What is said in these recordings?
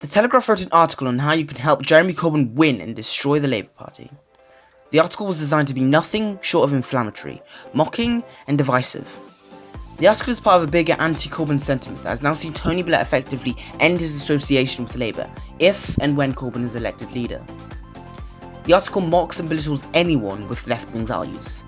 The Telegraph wrote an article on how you can help Jeremy Corbyn win and destroy the Labour Party. The article was designed to be nothing short of inflammatory, mocking, and divisive. The article is part of a bigger anti-Corbyn sentiment that has now seen Tony Blair effectively end his association with Labour if and when Corbyn is elected leader. The article mocks and belittles anyone with left-wing values.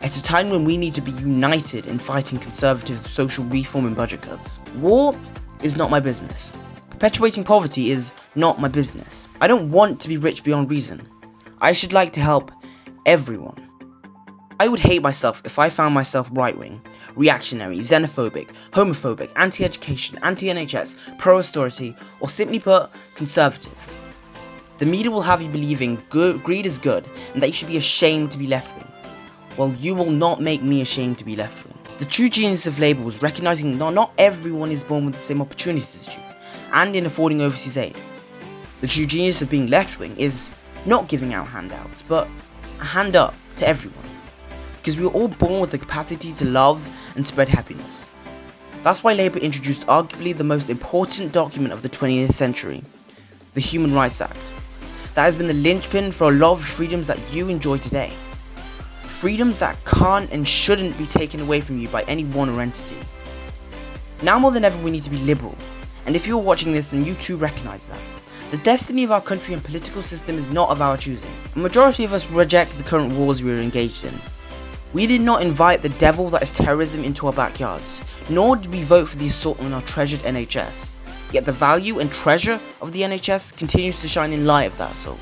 At a time when we need to be united in fighting Conservative social reform and budget cuts. War is not my business. Perpetuating poverty is not my business. I don't want to be rich beyond reason. I should like to help everyone. I would hate myself if I found myself right-wing, reactionary, xenophobic, homophobic, anti-education, anti-NHS, pro-austerity, or simply put, conservative. The media will have you believing greed is good and that you should be ashamed to be left-wing. Well, you will not make me ashamed to be left-wing. The true genius of Labour was recognising that not everyone is born with the same opportunities as you, and in affording overseas aid. The true genius of being left-wing is not giving out handouts, but a hand up to everyone. Because we were all born with the capacity to love and spread happiness. That's why Labour introduced arguably the most important document of the 20th century, the Human Rights Act. That has been the linchpin for a lot of freedoms that you enjoy today. Freedoms that can't and shouldn't be taken away from you by any one or entity. Now more than ever we need to be liberal, and if you're watching this then you too recognise that. The destiny of our country and political system is not of our choosing. A majority of us reject the current wars we are engaged in. We did not invite the devil that is terrorism into our backyards, nor did we vote for the assault on our treasured NHS. Yet the value and treasure of the NHS continues to shine in light of that assault.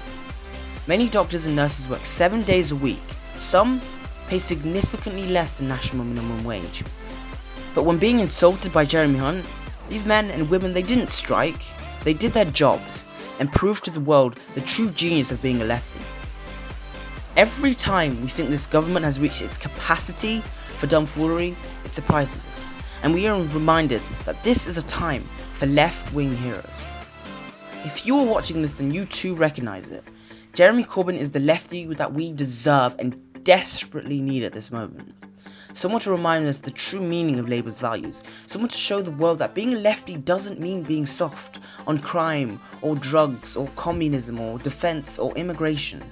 Many doctors and nurses work 7 days a week. Some pay significantly less than national minimum wage. But when being insulted by Jeremy Hunt, these men and women, they didn't strike, they did their jobs and proved to the world the true genius of being a lefty. Every time we think this government has reached its capacity for tomfoolery, it surprises us, and we are reminded that this is a time for left-wing heroes. If you are watching this, then you too recognise it. Jeremy Corbyn is the lefty that we deserve and desperately need at this moment. Someone to remind us the true meaning of Labour's values. Someone to show the world that being a lefty doesn't mean being soft on crime or drugs or communism or defence or immigration.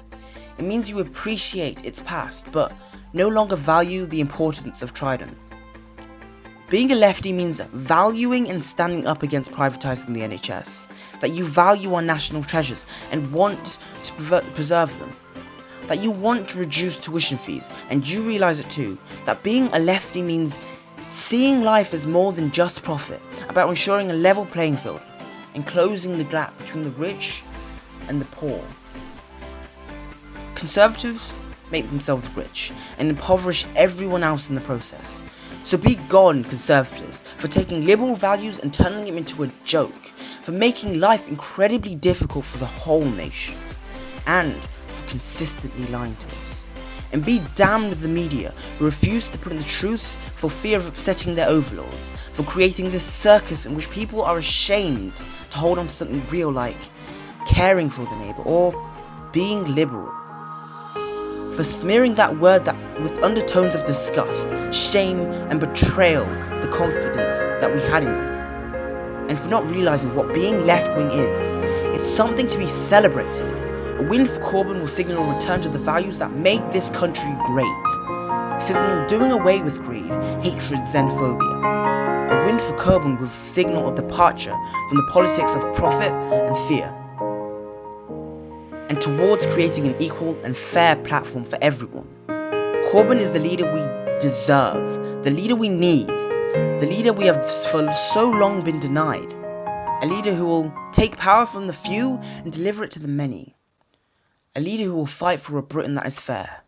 It means you appreciate its past, but no longer value the importance of Trident. Being a lefty means valuing and standing up against privatising the NHS, that you value our national treasures and want to preserve them, that you want to reduce tuition fees, and you realise it too, that being a lefty means seeing life as more than just profit, about ensuring a level playing field and closing the gap between the rich and the poor. Conservatives make themselves rich and impoverish everyone else in the process. So be gone, Conservatives, for taking liberal values and turning them into a joke, for making life incredibly difficult for the whole nation, and for consistently lying to us. And be damned the media who refuse to put in the truth for fear of upsetting their overlords, for creating this circus in which people are ashamed to hold on to something real like caring for the neighbour or being liberal. For smearing that word with undertones of disgust, shame and betrayal the confidence that we had in you. And for not realising what being left-wing is. It's something to be celebrated. A win for Corbyn will signal a return to the values that made this country great. Signal doing away with greed, hatred, xenophobia. A win for Corbyn will signal a departure from the politics of profit and fear, and towards creating an equal and fair platform for everyone. Corbyn is the leader we deserve, the leader we need, the leader we have for so long been denied, a leader who will take power from the few and deliver it to the many, a leader who will fight for a Britain that is fair.